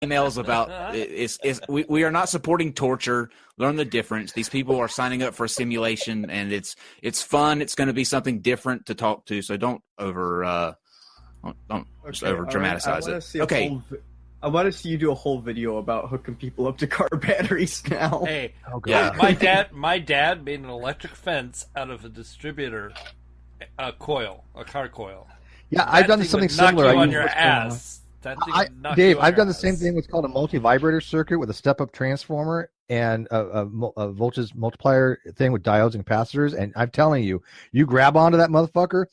emails about we are not supporting torture. Learn the difference. These people are signing up for a simulation, and it's fun. It's going to be something different to talk to. So don't over dramatize it. Okay. I want to see you do a whole video about hooking people up to car batteries now. Hey, yeah. My dad made an electric fence out of a distributor coil, a car coil. Yeah, I've done something similar. On your ass. Dave, I've done the same thing. What's called a multi-vibrator circuit with a step-up transformer and a voltage multiplier thing with diodes and capacitors. And I'm telling you, you grab onto that motherfucker,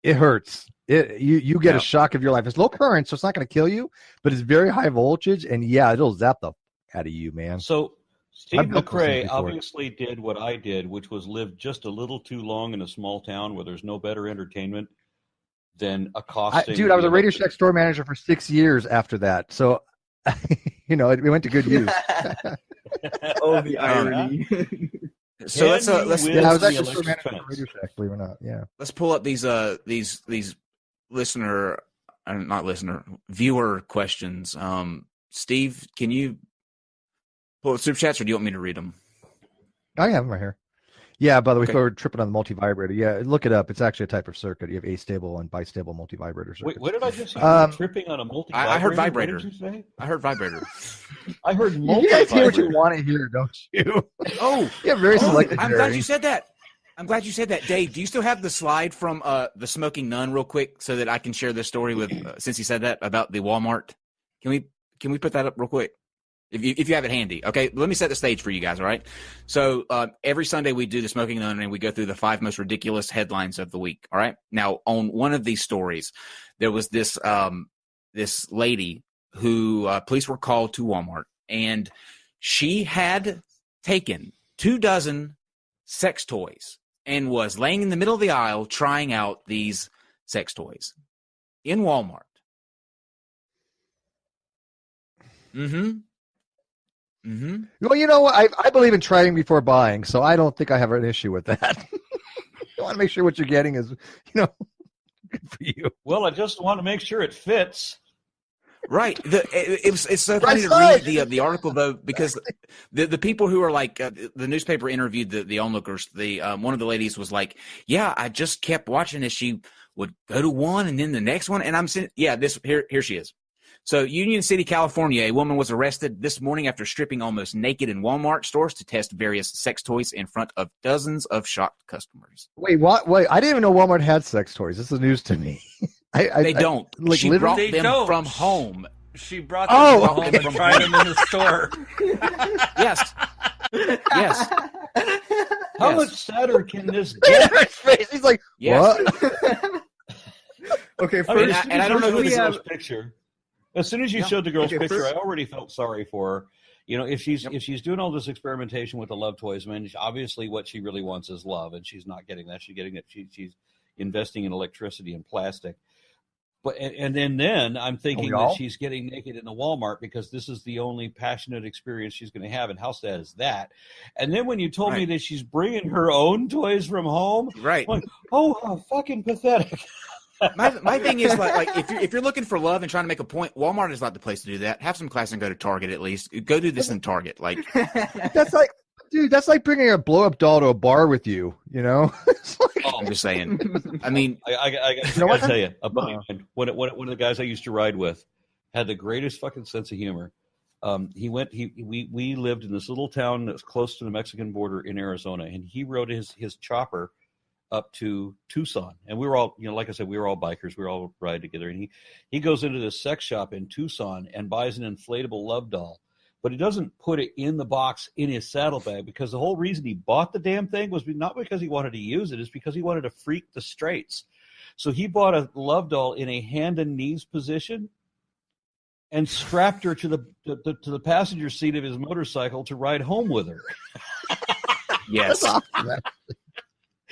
it hurts. You get a shock of your life. It's low current, so it's not going to kill you, but it's very high voltage, and yeah, it'll zap the out of you, man. So Steve McRae obviously did what I did, which was live just a little too long in a small town where there's no better entertainment than accosting. Dude, I was a Radio Shack store manager for 6 years after that, so it went to good use. Oh, the irony. So let's I was actually store manager for Radio Shack, believe it or not. Yeah. Let's pull up these viewer questions. Steve, can you pull up super chats, or do you want me to read them? I have them right here. Yeah, by the way, if we're tripping on the multi-vibrator, yeah, look it up. It's actually a type of circuit. You have astable and bistable multi-vibrator circuits. Wait, what did I just say? Tripping on a multi-vibrator? I heard vibrator. What did you say? I heard vibrator. I heard multi-vibrator. You guys hear what you want to hear, don't you? Oh, yeah, very selective. I'm glad you said that. Dave, do you still have the slide from the Smoking Nun real quick so that I can share this story with, since he said that about the Walmart? Can we put that up real quick? If you have it handy. Okay, let me set the stage for you guys, all right? So every Sunday we do the Smoking Nun, and we go through the 5 most ridiculous headlines of the week, all right? Now, on one of these stories, there was this lady who police were called to Walmart, and she had taken 24 sex toys and was laying in the middle of the aisle trying out these sex toys in Walmart. Well, you know what? I believe in trying before buying, so I don't think I have an issue with that. You want to make sure what you're getting is, good for you. Well, I just want to make sure it fits. Right. It's so funny to read the article, though, because the people who are like the newspaper interviewed the onlookers. One of the ladies was like, "Yeah, I just kept watching as she would go to one and then the next one," and I'm saying, "Yeah, here she is." So, Union City, California, a woman was arrested this morning after stripping almost naked in Walmart stores to test various sex toys in front of dozens of shocked customers. Wait, what? Wait, I didn't even know Walmart had sex toys. This is news to me. They don't. She brought them from home. She brought them from home and tried them in the store. Yes. Yes. How much sadder can this get? He's like, what? Okay, first, I don't know who the girl's picture. As soon as you showed the girl's picture, I already felt sorry for her. If she's doing all this experimentation with the love toys, obviously what she really wants is love, and she's not getting that. She's getting it. She's investing in electricity and plastic. But and then I'm thinking that she's getting naked in the Walmart because this is the only passionate experience she's going to have, and how sad is that? And then when you told me that she's bringing her own toys from home, right? I'm like, oh, how fucking pathetic. My thing is like if you're looking for love and trying to make a point, Walmart is not the place to do that. Have some class and go to Target at least. Go do this in Target. Like that's like bringing a blow up doll to a bar with you. I'm just saying. I mean, I gotta tell you, a buddy of mine, one of the guys I used to ride with, had the greatest fucking sense of humor. We lived in this little town that's close to the Mexican border in Arizona, and he rode his chopper up to Tucson, and we were all, like I said, we were all bikers, we were all ride together, and he goes into this sex shop in Tucson and buys an inflatable love doll, but he doesn't put it in the box in his saddlebag, because the whole reason he bought the damn thing was not because he wanted to use it, it's because he wanted to freak the straights. So he bought a love doll in a hand and knees position and strapped her to the passenger seat of his motorcycle to ride home with her. Yes.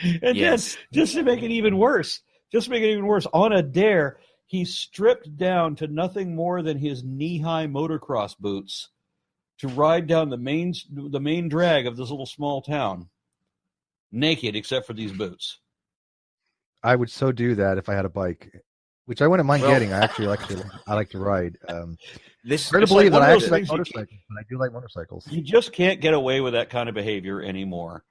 And then, just to make it even worse, on a dare, he stripped down to nothing more than his knee-high motocross boots to ride down the main drag of this little small town, naked except for these boots. I would so do that if I had a bike. which I wouldn't mind getting. I like to ride. This hard to believe that I actually like motorcycles, but I do like motorcycles. You just can't get away with that kind of behavior anymore.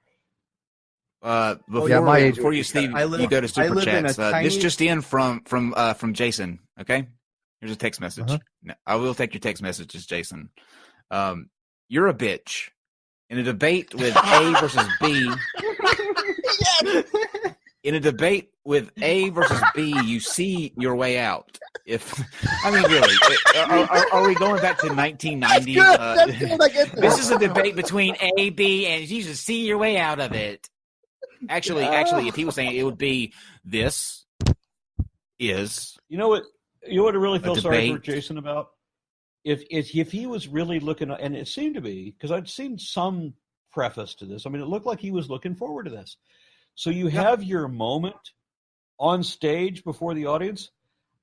Before you, Steve, you go to super chats. This just in from Jason. Okay, here's a text message. No, I will take your text messages, Jason. You're a bitch. In a debate with A versus B. Yes. In a debate with A versus B, you see your way out. Really, are we going back to 1990? This is a debate between A, B, and you just see your way out of it. Actually, if he was saying it would be this is. You know what I really feel sorry for Jason about? If he was really looking, and it seemed to be, because I'd seen some preface to this. I mean, it looked like he was looking forward to this. So you have your moment on stage before the audience,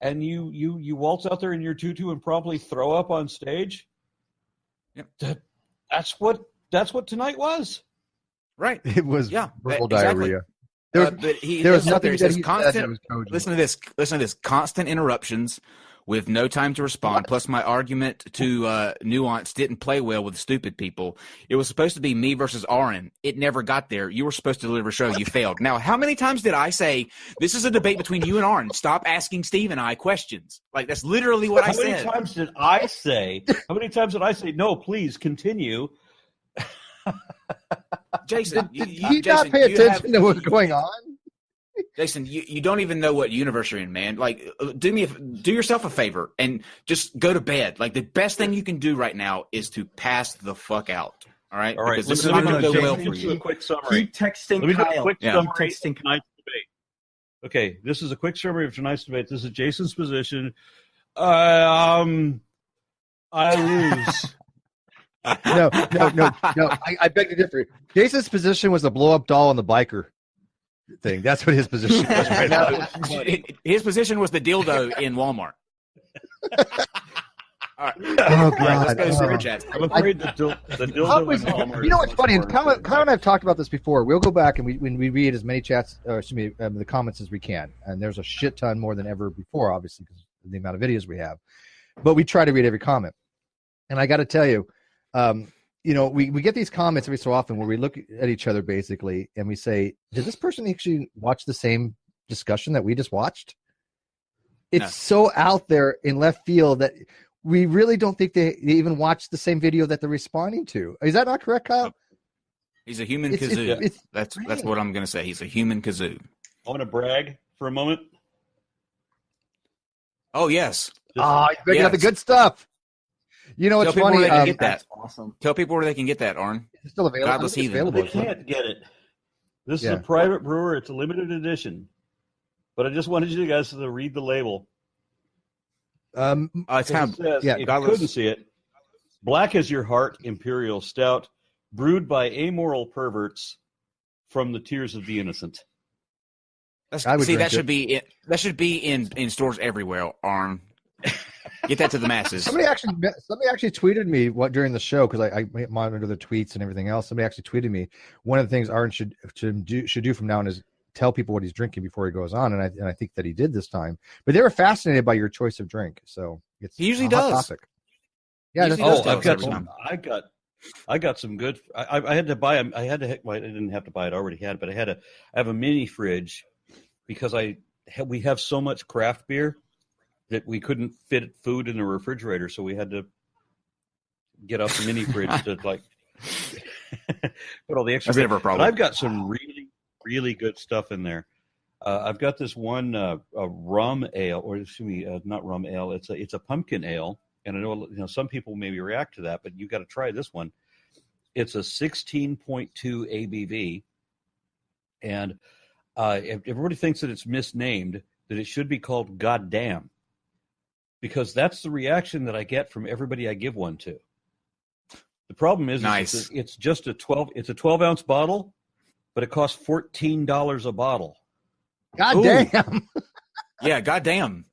and you waltz out there in your tutu and probably throw up on stage. Yep. That's what tonight was. Right. It was verbal diarrhea. There was nothing that he constant. Listen to this. Listen to this. Constant interruptions with no time to respond. Plus, my argument to nuance didn't play well with stupid people. It was supposed to be me versus Aron. It never got there. You were supposed to deliver a show. You failed. Now, how many times did I say this is a debate between you and Aron? Stop asking Steve and I questions. Like, that's literally what I said. How many times did I say? No, please continue. Jason, did he not pay attention to what's going on? Jason, you don't even know what universe you're in, man. Like, do yourself a favor and just go to bed. Like, the best thing you can do right now is to pass the fuck out. All right? Because this is not going to go well for you. A quick summary. Keep texting Kyle. A quick summary of tonight's debate. Okay, this is a quick summary of tonight's debate. This is Jason's position. I lose. No. I beg to differ. Jason's position was the blow-up doll on the biker thing. That's what his position was right now. His position was the dildo in Walmart. All right. Oh, God. Let's go to super chats. I'm afraid the dildo in Walmart. You know what's funny? Kyle and I have talked about this before. We'll go back and we read as many chats, the comments as we can. And there's a shit ton more than ever before, obviously, because of the amount of videos we have. But we try to read every comment. And I got to tell you, we get these comments every so often where we look at each other basically and we say, did this person actually watch the same discussion that we just watched? It's so out there in left field that we really don't think they even watched the same video that they're responding to. Is that not correct, Kyle? He's a human kazoo. That's what I'm going to say. He's a human kazoo. I want to brag for a moment. Oh, yes. You're bringing up the good stuff. You know what's funny? Where they can get that. That's awesome. Tell people where they can get that, Aron. It's still available. Godless heathen. They can't get it. This is a private brewer. It's a limited edition. But I just wanted you guys to read the label. It's kind of, if you couldn't see it, black as your heart, imperial stout, brewed by amoral perverts from the tears of the innocent. That should be in stores everywhere, Aron. Get that to the masses. Somebody actually tweeted me during the show, because I monitor the tweets and everything else. Somebody actually tweeted me, one of the things Aron should do from now on is tell people what he's drinking before he goes on, and I think that he did this time. But they were fascinated by your choice of drink, so he usually does. Topic. Yeah, I got some good. I had to buy them. I didn't have to buy it. I already had, but I have a mini fridge because we have so much craft beer that we couldn't fit food in the refrigerator, so we had to get out the mini fridge to put all the extra. That's never a problem. But I've got some really, really good stuff in there. I've got this one a rum ale, or excuse me, not rum ale. It's a pumpkin ale, and I know some people maybe react to that, but you got to try this one. It's a 16.2 ABV, and everybody thinks that it's misnamed, that it should be called Goddamn, because that's the reaction that I get from everybody I give one to. The problem is it's just a 12-ounce bottle, but it costs $14 a bottle. Goddamn. Yeah, goddamn.